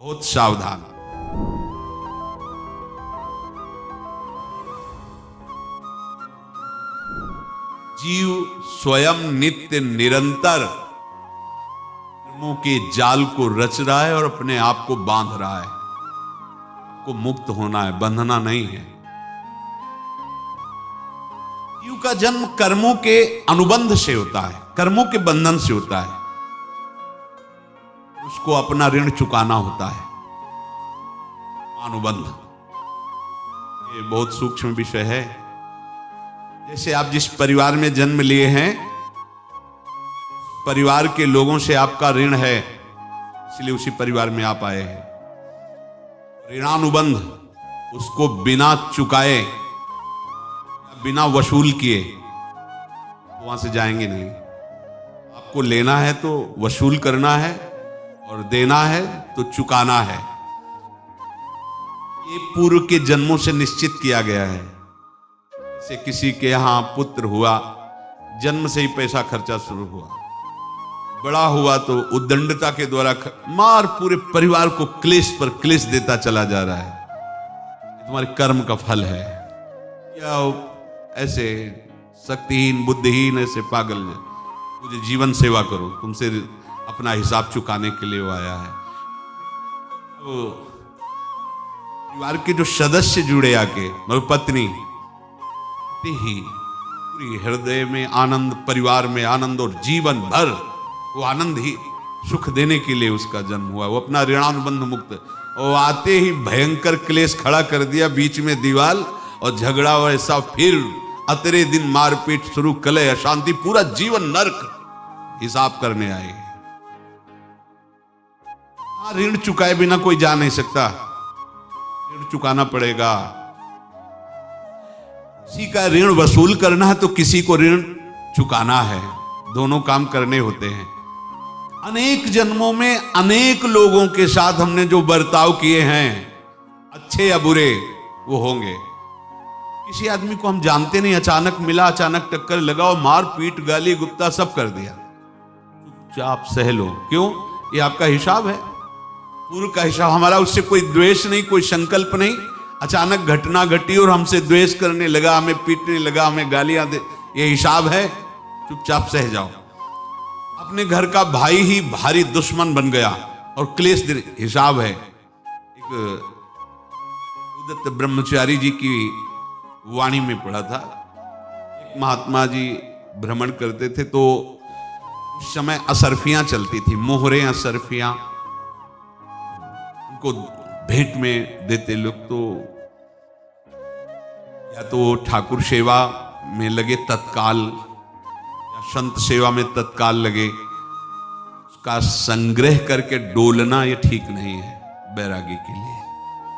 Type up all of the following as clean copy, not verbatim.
बहुत सावधान। जीव स्वयं नित्य निरंतर कर्मों के जाल को रच रहा है और अपने आप को बांध रहा है। आपको मुक्त होना है, बंधना नहीं है। जीव का जन्म कर्मों के अनुबंध से होता है, कर्मों के बंधन से होता है। उसको अपना ऋण चुकाना होता है, अनुबंध। ये बहुत सूक्ष्म विषय है। जैसे आप जिस परिवार में जन्म लिए हैं, परिवार के लोगों से आपका ऋण है, इसलिए उसी परिवार में आप आए हैं। ऋणानुबंध उसको बिना चुकाए या बिना वसूल किए तो वहां से जाएंगे नहीं। आपको लेना है तो वसूल करना है और देना है तो चुकाना है। ये पूर्व के जन्मों से निश्चित किया गया है। जैसे किसी के यहां पुत्र हुआ, जन्म से ही पैसा खर्चा शुरू हुआ, बड़ा हुआ तो उद्दंडता के द्वारा मार पूरे परिवार को क्लेश पर क्लेश देता चला जा रहा है। ये तुम्हारे कर्म का फल है। या ऐसे शक्तिहीन बुद्धिहीन ऐसे पागल मुझे जीवन सेवा करो, तुमसे अपना हिसाब चुकाने के लिए वो आया है। तो परिवार के जो सदस्य जुड़े आके, मतलब पत्नी ही पूरी हृदय में आनंद, परिवार में आनंद और जीवन भर वो आनंद ही सुख देने के लिए उसका जन्म हुआ। वो अपना ऋणानुबंध मुक्त, वो आते ही भयंकर क्लेश खड़ा कर दिया, बीच में दीवाल और झगड़ा और ऐसा, फिर अतरे दिन मारपीट शुरू, कलह अशांति, पूरा जीवन नर्क हिसाब करने आए। ऋण चुकाए बिना कोई जा नहीं सकता, ऋण चुकाना पड़ेगा। किसी का ऋण वसूल करना है तो किसी को ऋण चुकाना है, दोनों काम करने होते हैं। अनेक जन्मों में अनेक लोगों के साथ हमने जो बर्ताव किए हैं, अच्छे या बुरे, वो होंगे। किसी आदमी को हम जानते नहीं, अचानक मिला, अचानक टक्कर लगा और मार पीट गाली गुप्ता सब कर दिया, चुपचाप सह लो। क्यों? ये आपका हिसाब है, पूर्व का हिसाब। हमारा उससे कोई द्वेष नहीं, कोई संकल्प नहीं। अचानक घटना घटी और हमसे द्वेष करने लगा, हमें पीटने लगा, हमें गालियां दे, ये हिसाब है, चुपचाप सह जाओ। अपने घर का भाई ही भारी दुश्मन बन गया और क्लेश हिसाब है। एक उदत्त ब्रह्मचारी जी की वाणी में पढ़ा था, एक महात्मा जी भ्रमण करते थे तो उस समय असरफियां चलती थी, मोहरे असरफियां उनको भेंट में देते लोग। तो या तो ठाकुर सेवा में लगे तत्काल, या संत सेवा में तत्काल लगे, उसका संग्रह करके डोलना ये ठीक नहीं है। बैरागी के लिए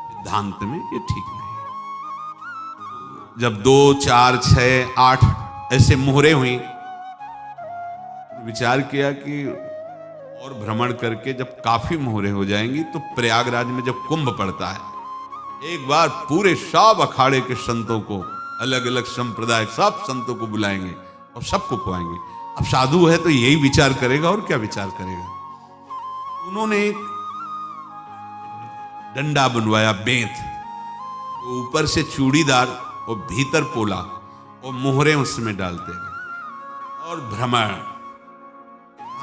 सिद्धांत में ये ठीक नहीं है। जब 2, 4, 6, 8 ऐसे मोहरे हुई, विचार किया कि और भ्रमण करके जब काफी मोहरे हो जाएंगी तो प्रयागराज में जब कुंभ पड़ता है, एक बार पूरे सब अखाड़े के संतों को, अलग अलग संप्रदाय सब संतों को बुलाएंगे और सबको खुआएंगे। अब साधु है तो यही विचार करेगा, और क्या विचार करेगा। उन्होंने एक डंडा बनवाया, बेंत, तो ऊपर से चूड़ीदार और भीतर पोला, और मोहरे उसमें डालते गए और भ्रमण।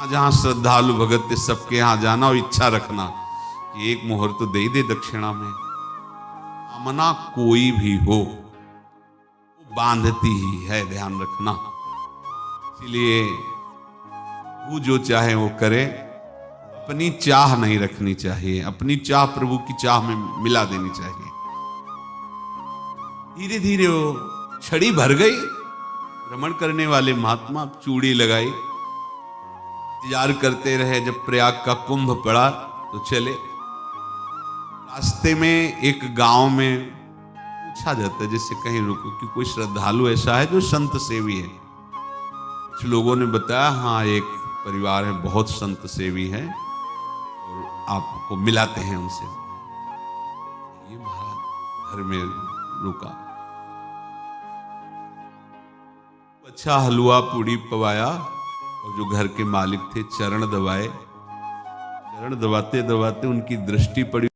जहां श्रद्धालु भगत थे सबके यहां जाना और इच्छा रखना कि एक मोहर तो दे दे दक्षिणा में। कामना कोई भी हो वो बांधती ही है, ध्यान रखना। इसलिए वो जो चाहे वो करे, अपनी चाह नहीं रखनी चाहिए, अपनी चाह प्रभु की चाह में मिला देनी चाहिए। धीरे धीरे वो छड़ी भर गई। भ्रमण करने वाले महात्मा चूड़ी लगाई, इंतजार करते रहे। जब प्रयाग का कुंभ पड़ा तो चले। रास्ते में एक गांव में पूछा जाता है जैसे कहीं रुको कि कोई श्रद्धालु ऐसा है जो संत सेवी है। कुछ लोगों ने बताया, हाँ एक परिवार है बहुत संत सेवी है और आपको मिलाते हैं उनसे। ये महाराज घर में रुका, अच्छा हलवा पूड़ी पवाया और जो घर के मालिक थे चरण दबाए, चरण दबाते दबाते उनकी दृष्टि पड़ी